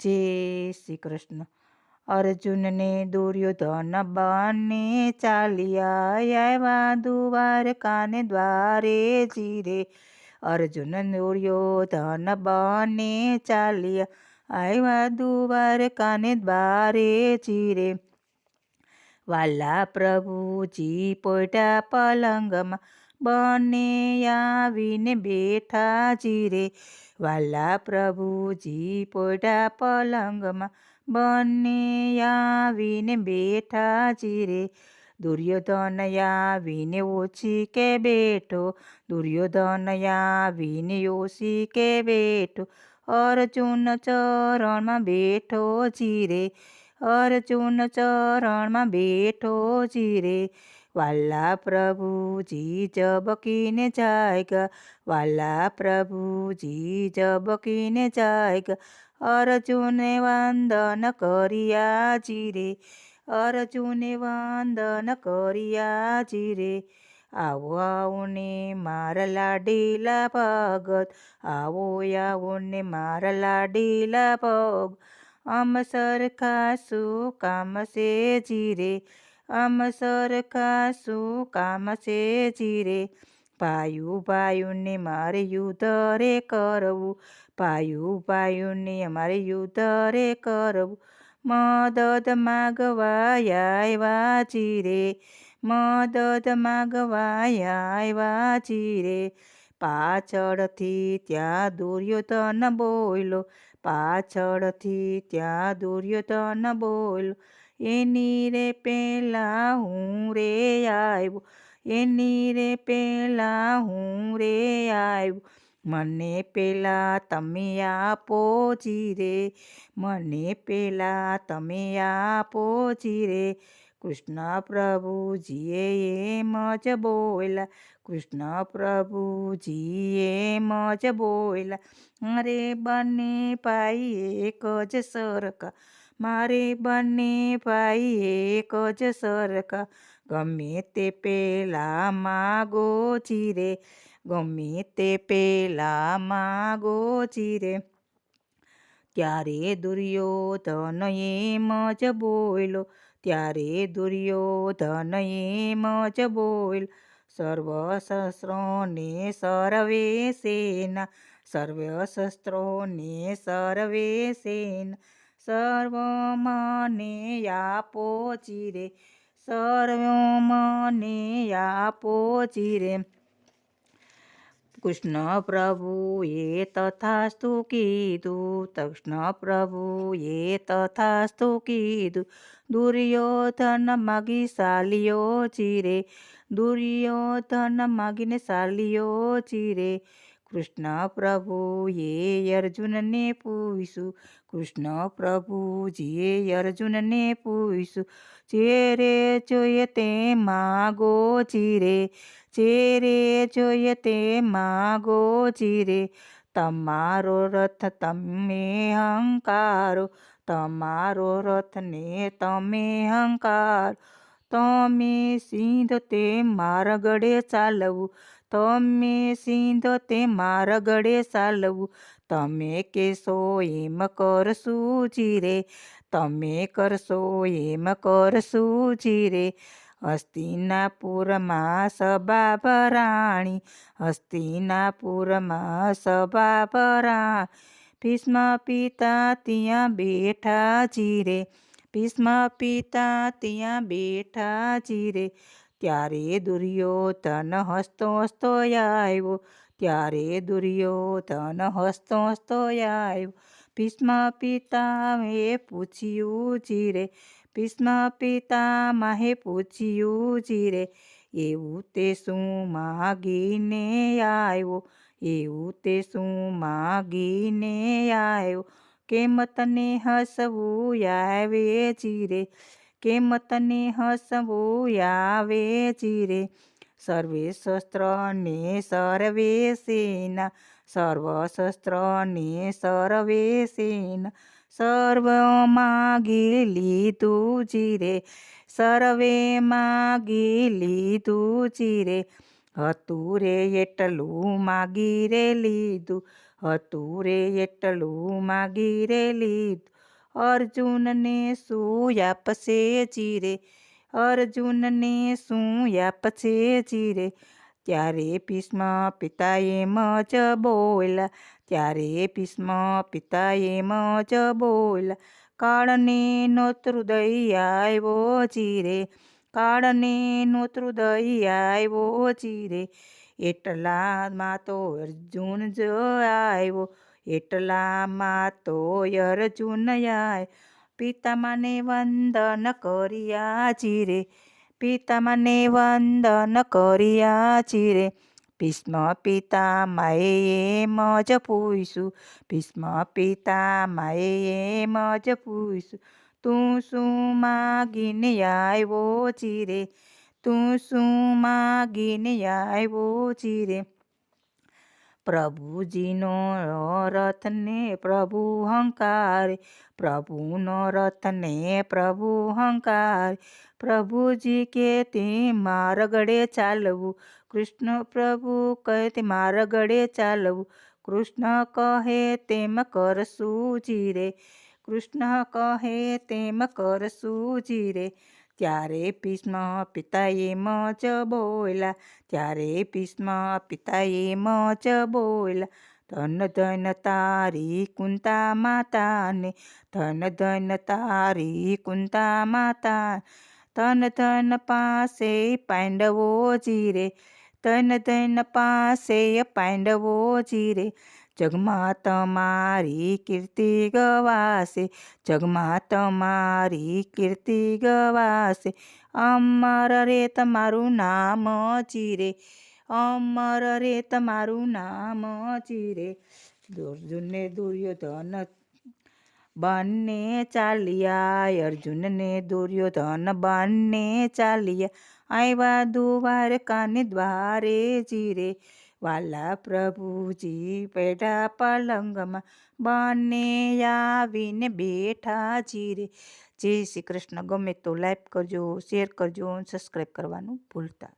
જય શ્રી કૃષ્ણ. અર્જુનને દુર્યોધન બંને ચાલ્યા આવ્યા દ્વારકાને દ્વારે જીરે. અર્જુન દુર્યોધન બંને ચાલ્યા આવ્યા દ્વારકાને દ્વારે જીરે. વાલા પ્રભુજી પોઢા પલંગમાં બંને આવીને બેઠા જીરે. વાલા પ્રભુજી પોઢા પલંગમાં બંને આવીને બેઠા જીરે. દુર્યોધન આવીને ઓછી કે બેઠો, દુર્યોધન આવીને ઓછી કે બેઠો, અર્જુન ચરણમાં બેઠો જીરે. અર્જુન ચરણમાં બેઠો જીરે. વાલા પ્રભુજી ઝબકીને જાગ્યા, વાલા પ્રભુજી ઝબકીને જાગ્યા, અર્જુને વંદન કર્યા જીરે. અર્જુને વંદન કર્યા જીરે. આવો આવો ને મારા લાડીલા ભગત, આવો આવો ને મારા લાડીલા ભગત, આમ સરખા શું કામ છે જીરે. આમ સરખા શું કામ છે જીરે. ભાઈઓને મારે યુદ્ધ રે કરવું, ભાઈઓને અમારે યુદ્ધ રે કરવું, મદદ માગવા આવ્યા જીરે. મદદ માગવા આવ્યા જીરે. પાછળથી ત્યાં દુર્યોધન બોલ્યો, પાછળથી ત્યાં દુર્યોધન બોલ્યો, એની રે પેલા હું રે આવ્યો, એની રે પેલા હું રે આવ્યો, મને પેલા તમે આપો જીરે. મને પેલા તમે આપો જીરે. કૃષ્ણ પ્રભુજીએ એમ જ બોલ્યા, કૃષ્ણ પ્રભુજી એમ જ બોલ્યા, મારે બંને ભાઈ એક જ સરખા, મારે બંને ભાઈ એક જ સરખા, ગમે તે પેલા માગો જીરે. ગમે તે પેલા માગો જીરે. ત્યારે દુર્યોધન એમ જ બોલ્યો, ત્યારે દુર્યોધન એમ જ બોલ્યો, સર્વ શસ્ત્રોને સર્વે સેના, સર્વ શસ્ત્રોને સર્વે સેના, સર્વ મને આપો જીરે. સર્વ મને આપો જીરે. કૃષ્ણ પ્રભુએ તથાસ્તુ કીધું, કૃષ્ણ પ્રભુએ તથાસ્તુ કીધું, દુર્યોધન માગી ચાલ્યો જીરે. દુર્યોધન માગીને ચાલ્યો જીરે. કૃષ્ણ પ્રભુએ અર્જુનને પૂછ્યું, કૃષ્ણ પ્રભુજીએ અર્જુનને પૂછ્યું, જે રે જોઈએ તે માગો જીરે. જે રે જોઈએ તે માગો જીરે. તમારો રથ તમે હંકારો, તમારો રથ ને તમે હંકારો, તમે સિંધ તે મારા ગળે ચાલવું, તમે સિંધ તે મારા ગળે ચાલવું, તમે કહેશો એમ કરશું જીરે. તમે કરશો એમ કરશું જીરે. હસ્તિનાપુરમાં સભા ભરાણી, હસ્તિનાપુરમાં સભા ભરાણી, ભીષ્મ પિતા ત્યાં બેઠા જીરે. ભીષ્મ પિતા ત્યાં બેઠા જીરે. ત્યારે દુર્યોધન હસતો હસતો આવ્યો, ત્યારે દુર્યોધન હસતો હસતો આવ્યો, ભીષ્મ પિતાએ પૂછ્યું જીરે. ભીષ્મ પિતામહે પૂછ્યું જીરે, એવું તે શું માગીને આવ્યો, એવું તે શું માગીને આવ્યો, કેમ તને હસવું આવે જીરે. કેમ તને હસવું આવે જીરે. સર્વે શસ્ત્રને સર્વે સેના, સર્વ શસ્ત્રને સર્વે સેના, સર્વ માગી લીધું જીરે. સર્વે માગી લીધું જીરે. હતું રે એટલું માગી રે લીધું, હતું રે એટલું માગી રે લીધું, અર્જુનને શું આપશે જીરે, અર્જુનને શું આપશે જીરે. ત્યારે ભીષ્મ પિતા એમ જ બોલ્યા, ત્યારે ભીષ્મ પિતા એમ જ બોલ્યા, કાળને નોતૃદય આવ્યો જીરે, કાળને નોતૃદય આવ્યો જીરે. એટલામાં તો અર્જુન જ આવ્યો, એટલામાં તો અર્જુન આવ્યો, પિતામાને વંદન કર્યા જીરે, પિતામાને વંદન કર્યા જીરે. ભીષ્મ પિતામહે એમ જ પૂછ્યું, ભીષ્મ પિતામહે એમ જ પૂછ્યું, તું શું માગીને આવ્યો જીરે, તું શું માગીને આવ્યો જીરે. પ્રભુજીનો રથ ને પ્રભુ હંકારે, પ્રભુનો રથ ને પ્રભુ હંકારે. પ્રભુજી કે તે માર્ગડે ચાલવું, કૃષ્ણ પ્રભુ કહે તે માર્ગડે ચાલવું, કૃષ્ણ કહે તેમ કરશું જીરે, કૃષ્ણ કહે તેમ કરશું જીરે. ત્યારે ભીષ્મ પિતા એમ જ બોલ્યા, ત્યારે ભીષ્મ પિતા એમ જ બોલ્યા, ધન ધન તારી કુંતા માતાને, ધન ધન તારી કુંતા માતા, ધન ધન પાસે પાંડવો જીરે, ધન ધન પાસે પાંડવો જીરે. જગમાં તમારી કીર્તિ ગવાશે, જગમાં તમારી કીર્તિ ગવાશે, અમર રે તમારું નામ જીરે, અમર રે તમારું નામ જીરે. અર્જુનને દુર્યોધન બંને ચાલ્યા, અર્જુનને દુર્યોધન બંને ચાલ્યા, આવ્યા દ્વારકાને દ્વારે જીરે. વાલા પ્રભુજી બેઠા પલંગમાં, બંને આવીને બેઠા જીરે. જય શ્રી કૃષ્ણ. ગમે તો લાઈક કરજો, શેર કરજો, સબસ્ક્રાઈબ કરવાનું ભૂલતા